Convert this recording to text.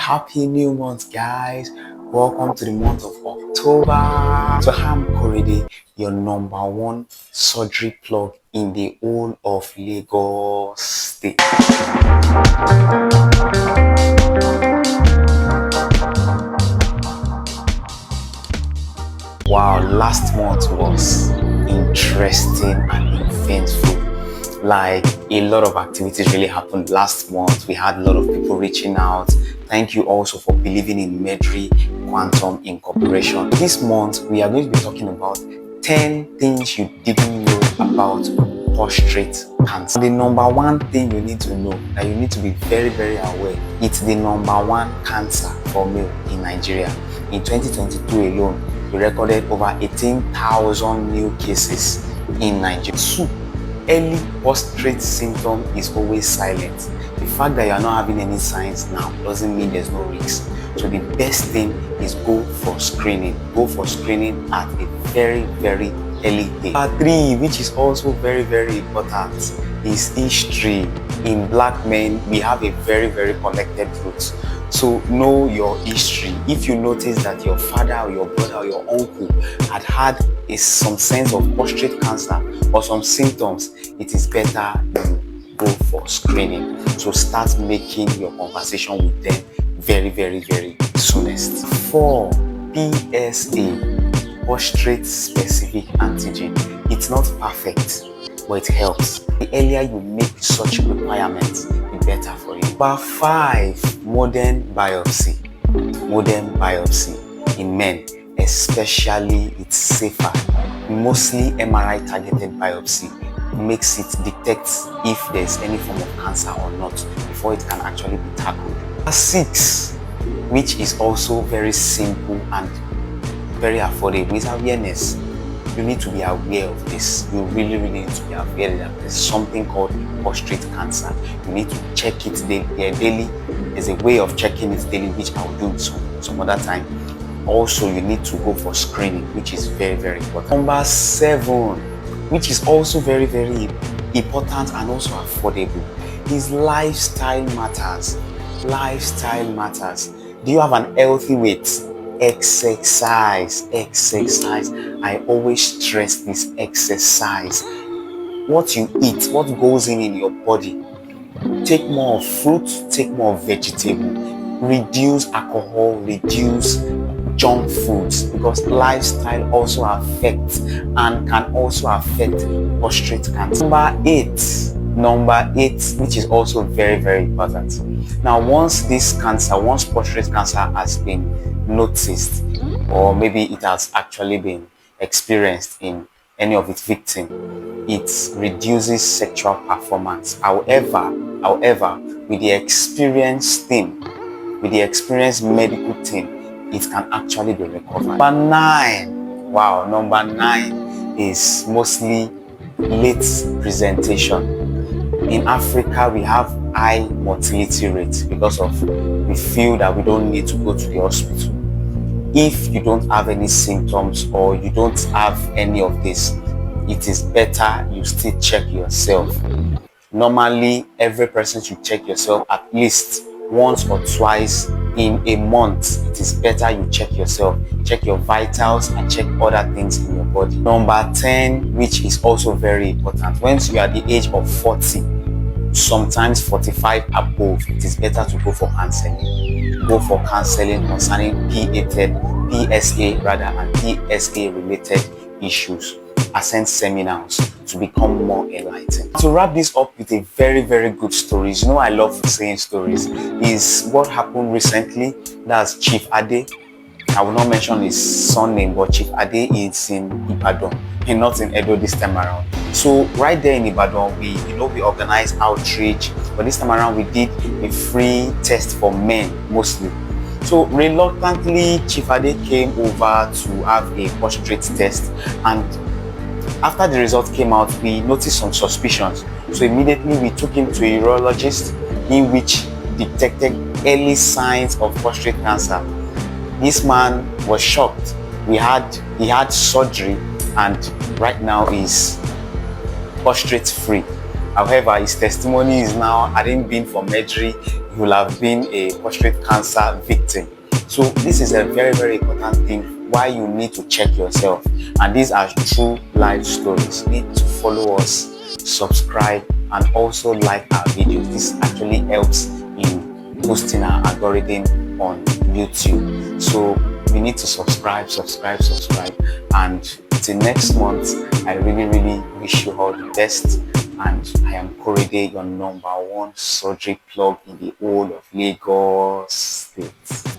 Happy new month, guys. Welcome to the month of October. So I'm Korede, your number one surgery plug in the whole of Lagos State. Wow, last month was interesting and eventful. Like, a lot of activities really happened last month. We had a lot of people reaching out. Thank you also for believing in Medri Quantum Incorporation. This month, we are going to be talking about 10 things you didn't know about prostate cancer. The number one thing you need to know, that you need to be very, very aware, it's the number one cancer for male in Nigeria. In 2022 alone, we recorded over 18,000 new cases in Nigeria. So, early prostate symptom is always silent. The fact that you are not having any signs now doesn't mean there's no risk. So the best thing is go for screening. Go for screening at a very, very early age. Number 3, which is also very, very important, is history. In black men, we have a very, very connected roots. So know your history. If you notice that your father or your brother or your uncle had some sense of prostate cancer or some symptoms, it is better you go for screening. So start making your conversation with them very, very, very soonest. 4, PSA, prostate specific antigen. It's not perfect, but it helps. The earlier you make such requirements, the better for you. Number 5, modern biopsy. Modern biopsy in men, especially, it's safer. Mostly MRI targeted biopsy makes it detect if there's any form of cancer or not before it can actually be tackled. Number 6, which is also very simple and very affordable, is awareness. You need to be aware of this. You really need to be aware that there's something called prostate cancer. You need to check it daily. There's a way of checking it daily, which I'll do some other time. Also, you need to go for screening, which is very, very important. Number 7, which is also very, very important and also affordable, is lifestyle matters. Lifestyle matters. Do you have an healthy weight? Exercise. I always stress this: exercise. What you eat, what goes in your body. Take more of fruit, take more of vegetable. Reduce alcohol, reduce junk foods, because lifestyle also affects and can also affect prostate cancer. Number 8, which is also very, very important. Now, once prostate cancer has been noticed, or maybe it has actually been experienced in any of its victims, it reduces sexual performance. However, with the experienced medical team, it can actually be recovered. Number 9 is mostly late presentation. In Africa, we have high mortality rates because we feel that we don't need to go to the hospital. If you don't have any symptoms or you don't have any of this, it is better you still check yourself. Normally, every person should check yourself at least once or twice in a month. It is better you check yourself, check your vitals and check other things in your body. Number 10, which is also very important, once you are at the age of 40, sometimes 45 above, it is better to go for counseling. Go for counseling concerning PSA and PSA related issues. Attend seminars to become more enlightened. To wrap this up with a very, very good story, you know I love saying stories, is what happened recently. That's Chief Ade. I will not mention his son name, but Chief Ade is in Ibadan and not in Edo this time around. So right there in Ibadan, we organized outreach, but this time around we did a free test for men mostly. So reluctantly, Chief Ade came over to have a prostate test, and after the result came out, we noticed some suspicions. So immediately we took him to a urologist, in which detected early signs of prostate cancer. This man was shocked. He had surgery, and right now is prostate free. However, his testimony is now, hadn't been for Medri, he you will have been a prostate cancer victim. So this is a very, very important thing why you need to check yourself. And these are true life stories. You need to follow us, subscribe, and also like our videos. This actually helps in boosting our algorithm on YouTube. So we need to subscribe. And till next month, I really wish you all the best. And I am Korede, your #1 surgery plug in the whole of Lagos State.